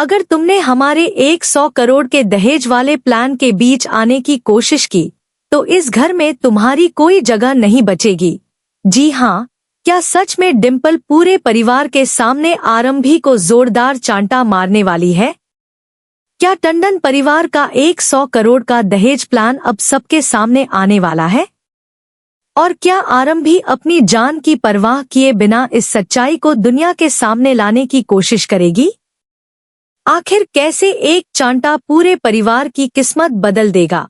अगर तुमने हमारे 100 करोड़ के दहेज वाले प्लान के बीच आने की कोशिश की तो इस घर में तुम्हारी कोई जगह नहीं बचेगी। जी हाँ, क्या सच में डिम्पल पूरे परिवार के सामने आरंभी को जोरदार चांटा मारने वाली है? क्या टंडन परिवार का 100 करोड़ का दहेज प्लान अब सबके सामने आने वाला है? और क्या आरंभी अपनी जान की परवाह किए बिना इस सच्चाई को दुनिया के सामने लाने की कोशिश करेगी? आखिर कैसे एक चांटा पूरे परिवार की किस्मत बदल देगा?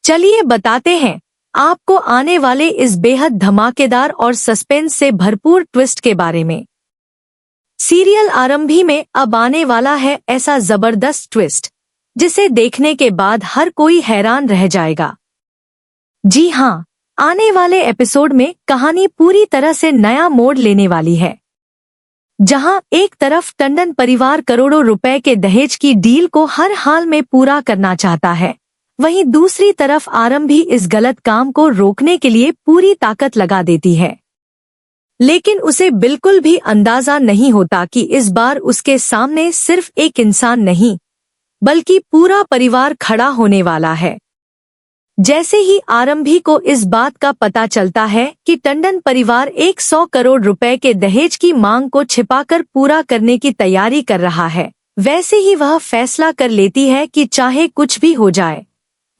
चलिए बताते हैं आपको आने वाले इस बेहद धमाकेदार और सस्पेंस से भरपूर ट्विस्ट के बारे में। सीरियल आरंभी में अब आने वाला है ऐसा जबरदस्त ट्विस्ट जिसे देखने के बाद हर कोई हैरान रह जाएगा। जी हाँ, आने वाले एपिसोड में कहानी पूरी तरह से नया मोड़ लेने वाली है। जहां एक तरफ टंडन परिवार करोड़ों रुपए के दहेज की डील को हर हाल में पूरा करना चाहता है, वहीं दूसरी तरफ आरंभी इस गलत काम को रोकने के लिए पूरी ताकत लगा देती है। लेकिन उसे बिल्कुल भी अंदाजा नहीं होता कि इस बार उसके सामने सिर्फ एक इंसान नहीं बल्कि पूरा परिवार खड़ा होने वाला है। जैसे ही आरंभी को इस बात का पता चलता है कि टंडन परिवार 100 करोड़ रुपए के दहेज की मांग को छिपाकर पूरा करने की तैयारी कर रहा है, वैसे ही वह फैसला कर लेती है कि चाहे कुछ भी हो जाए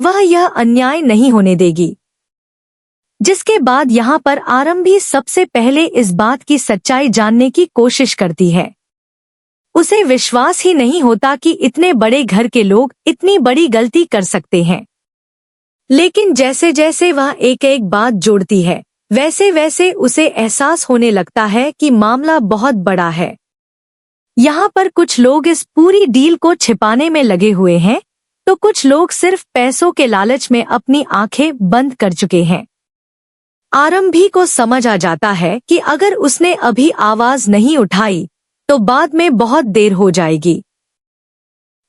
वह यह अन्याय नहीं होने देगी। जिसके बाद यहाँ पर आरंभी सबसे पहले इस बात की सच्चाई जानने की कोशिश करती है। उसे विश्वास ही नहीं होता कि इतने बड़े घर के लोग इतनी बड़ी गलती कर सकते हैं। लेकिन जैसे जैसे वह एक एक बात जोड़ती है वैसे वैसे उसे एहसास होने लगता है कि मामला बहुत बड़ा है। यहाँ पर कुछ लोग इस पूरी डील को छिपाने में लगे हुए हैं तो कुछ लोग सिर्फ पैसों के लालच में अपनी आंखें बंद कर चुके हैं। आरंभी को समझ आ जाता है कि अगर उसने अभी आवाज नहीं उठाई तो बाद में बहुत देर हो जाएगी।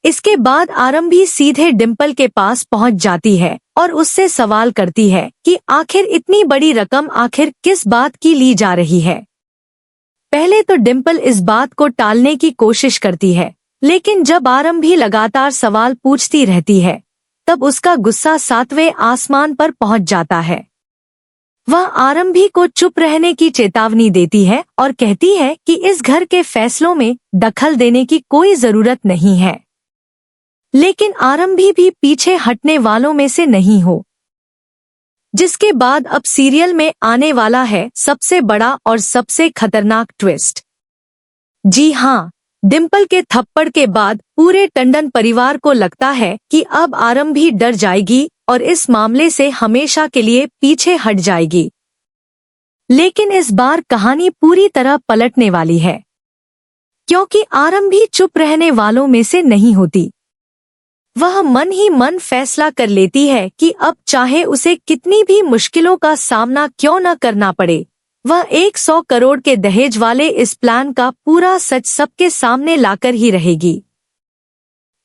इसके बाद आरंभी सीधे डिम्पल के पास पहुंच जाती है और उससे सवाल करती है कि आखिर इतनी बड़ी रकम आखिर किस बात की ली जा रही है। पहले तो डिम्पल इस बात को टालने की कोशिश करती है, लेकिन जब आरंभी लगातार सवाल पूछती रहती है तब उसका गुस्सा 7वें आसमान पर पहुंच जाता है। वह आरंभी को चुप रहने की चेतावनी देती है और कहती है कि इस घर के फैसलों में दखल देने की कोई जरूरत नहीं है। लेकिन आरंभी भी पीछे हटने वालों में से नहीं हो। जिसके बाद अब सीरियल में आने वाला है सबसे बड़ा और सबसे खतरनाक ट्विस्ट। जी हाँ, डिम्पल के थप्पड़ के बाद पूरे टंडन परिवार को लगता है कि अब आरंभी डर जाएगी और इस मामले से हमेशा के लिए पीछे हट जाएगी। लेकिन इस बार कहानी पूरी तरह पलटने वाली है, क्योंकि आरंभी चुप रहने वालों में से नहीं होती। वह मन ही मन फैसला कर लेती है कि अब चाहे उसे कितनी भी मुश्किलों का सामना क्यों न करना पड़े, वह 100 करोड़ के दहेज वाले इस प्लान का पूरा सच सबके सामने लाकर ही रहेगी।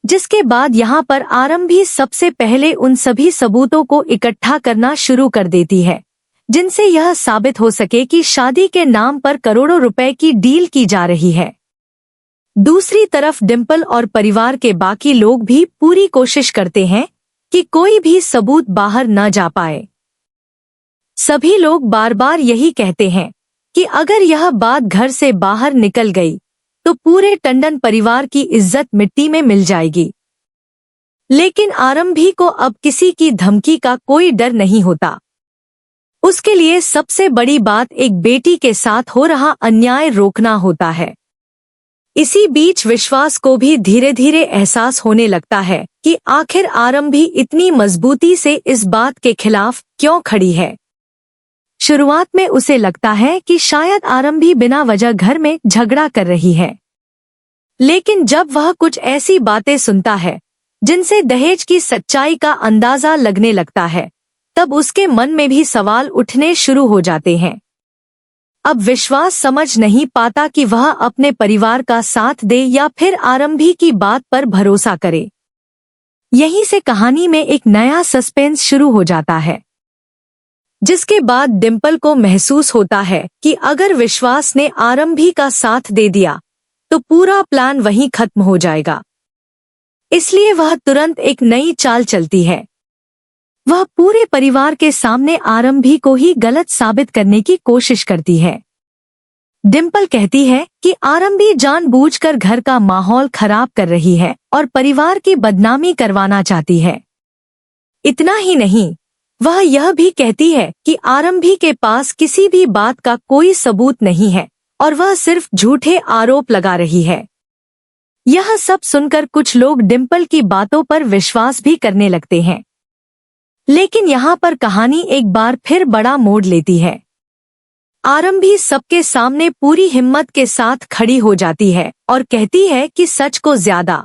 जिसके बाद यहाँ पर आरंभी सबसे पहले उन सभी सबूतों को इकट्ठा करना शुरू कर देती है जिनसे यह साबित हो सके कि शादी के नाम पर करोड़ों रुपए की डील की जा रही है। दूसरी तरफ डिम्पल और परिवार के बाकी लोग भी पूरी कोशिश करते हैं कि कोई भी सबूत बाहर न जा पाए। सभी लोग बार बार यही कहते हैं कि अगर यह बात घर से बाहर निकल गई तो पूरे टंडन परिवार की इज्जत मिट्टी में मिल जाएगी। लेकिन आरंभी को अब किसी की धमकी का कोई डर नहीं होता। उसके लिए सबसे बड़ी बात एक बेटी के साथ हो रहा अन्याय रोकना होता है। इसी बीच विश्वास को भी धीरे धीरे एहसास होने लगता है कि आखिर आरंभी इतनी मजबूती से इस बात के खिलाफ क्यों खड़ी है। शुरुआत में उसे लगता है कि शायद आरंभी बिना वजह घर में झगड़ा कर रही है, लेकिन जब वह कुछ ऐसी बातें सुनता है जिनसे दहेज की सच्चाई का अंदाजा लगने लगता है, तब उसके मन में भी सवाल उठने शुरू हो जाते हैं। अब विश्वास समझ नहीं पाता कि वह अपने परिवार का साथ दे या फिर आरंभी की बात पर भरोसा करे। यहीं से कहानी में एक नया सस्पेंस शुरू हो जाता है, जिसके बाद डिम्पल को महसूस होता है कि अगर विश्वास ने आरंभी का साथ दे दिया तो पूरा प्लान वहीं खत्म हो जाएगा। इसलिए वह तुरंत एक नई चाल चलती है। वह पूरे परिवार के सामने आरंभी को ही गलत साबित करने की कोशिश करती है। डिम्पल कहती है कि आरंभी जानबूझकर घर का माहौल खराब कर रही है और परिवार की बदनामी करवाना चाहती है। इतना ही नहीं, वह यह भी कहती है कि आरंभी के पास किसी भी बात का कोई सबूत नहीं है और वह सिर्फ झूठे आरोप लगा रही है। यह सब सुनकर कुछ लोग डिम्पल की बातों पर विश्वास भी करने लगते हैं। लेकिन यहाँ पर कहानी एक बार फिर बड़ा मोड़ लेती है। आरंभी सबके सामने पूरी हिम्मत के साथ खड़ी हो जाती है और कहती है कि सच को ज्यादा